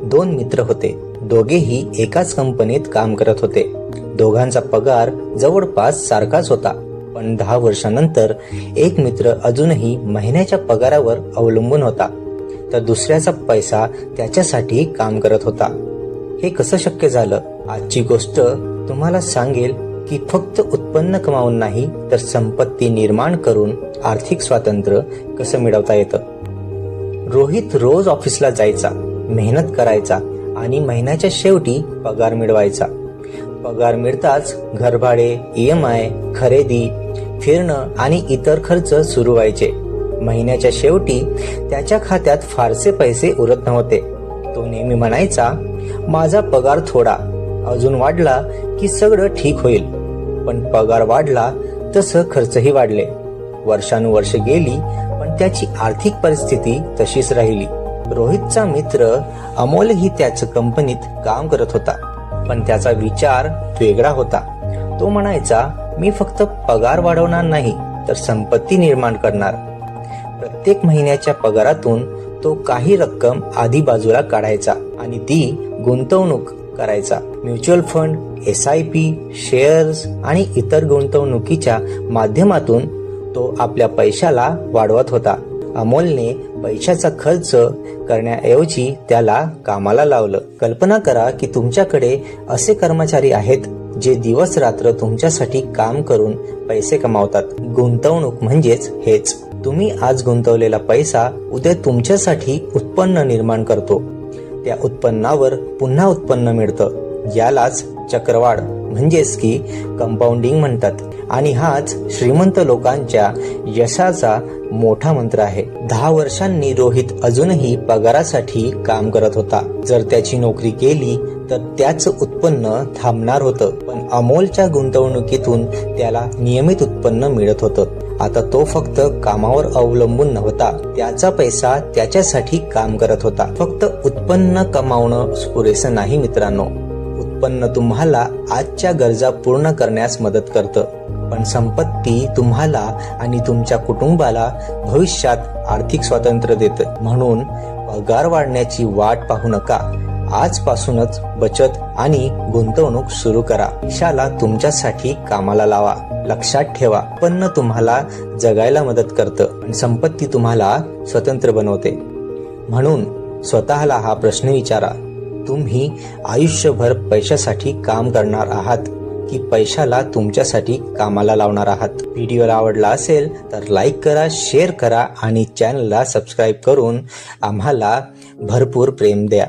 दोन मित्र होते. दोघेही एकाच कंपनीत काम करत होते. दोघांचा पगार जवळपास सारखाच होता. पण 10 वर्षांनंतर एक मित्र अजूनही महिन्याच्या पगारावर अवलंबून होता, तर दुसऱ्याचा पैसा त्याच्यासाठी काम करत होता. हे कसं शक्य झालं? आजची गोष्ट तुम्हाला सांगेल की फक्त उत्पन्न कमावून नाही, तर संपत्ती निर्माण करून आर्थिक स्वातंत्र्य कसं मिळवता येतं. रोहित रोज ऑफिसला जायचा, मेहनत करायचा आणि महिन्याच्या शेवटी पगार मिळवायचा. पगार मिळताच घरभाडे, EMI, खरेदी, फिरणं आणि इतर खर्च सुरू व्हायचे. महिन्याच्या शेवटी त्याच्या खात्यात फारसे पैसे उरत नव्हते. तो नेहमी म्हणायचा, माझा पगार थोडा, अजून वाढला की सगळं ठीक होईल. पण पगार वाढला तसं खर्चही वाढले. वर्षानुवर्ष गेली, पण त्याची आर्थिक परिस्थिती तशीच राहिली. रोहितचा मित्र अमोलही त्याच कंपनीत काम करत होता, पण त्याचा विचार वेगळा होता. तो म्हणायचा, मी फक्त पगार वाढवणार नाही, तर संपत्ती निर्माण करणार. प्रत्येक महिन्याच्या पगारातून तो काही रक्कम आधी बाजूला काढायचा आणि ती गुंतवणूक करायचा. म्युच्युअल फंड, SIP, शेअर्स आणि इतर गुंतवणुकीच्या माध्यमातून तो आपल्या पैशाला वाढवत होता. अमोलने पैशाचा खर्च करण्याऐवजी त्याला कामाला लावलं. कल्पना करा की तुमच्याकडे असे कर्मचारी आहेत जे दिवस रात्र तुमच्यासाठी काम करून पैसे कमावतात. गुंतवणूक म्हणजेच हेच. तुम्ही आज गुंतवलेला पैसा उद्या तुमच्यासाठी उत्पन्न निर्माण करतो. त्या उत्पन्नावर पुन्हा उत्पन्न मिळतं. यालाच चक्रवाढ म्हणजेच की कंपाऊंडिंग म्हणतात. आणि हाच श्रीमंत लोकांच्या यशाचा मोठा मंत्र आहे. 10 वर्षांनी रोहित अजूनही पगारासाठी काम करत होता. जर त्याची नोकरी गेली तर त्याचं उत्पन्न थांबणार होतं, पण अमोलच्या गुंतवणुकीतून त्याला नियमित उत्पन्न मिळत होतं. आता तो फक्त कामावर अवलंबून नव्हता, त्याचा पैसा त्याच्यासाठी काम करत होता. फक्त उत्पन्न कमावणं पुरेसं नाही मित्रांनो. उत्पन्न तुम्हाला आजच्या गरजा पूर्ण करण्यास मदत करतं, पण संपत्ती तुम्हाला आणि तुमच्या कुटुंबाला भविष्यात आर्थिक स्वातंत्र्य देते. म्हणून पगार वाढण्याची वाट पाहू नका. आजपासूनच बचत आणि गुंतवणूक सुरू करा. पैशाला तुमच्यासाठी कामाला लावा. लक्षात ठेवा, उत्पन्न तुम्हाला जगायला मदत करतं, पण संपत्ती तुम्हाला स्वतंत्र बनवते. म्हणून स्वतःला हा प्रश्न विचारा, तुम्ही आयुष्यभर पैशासाठी काम करणार आहात की पैशाला तुमच्यासाठी कामाला लावणार आहात? व्हिडिओला आवडला असेल तर लाईक करा, शेअर करा आणि चॅनलला सबस्क्राईब करून आम्हाला भरपूर प्रेम द्या.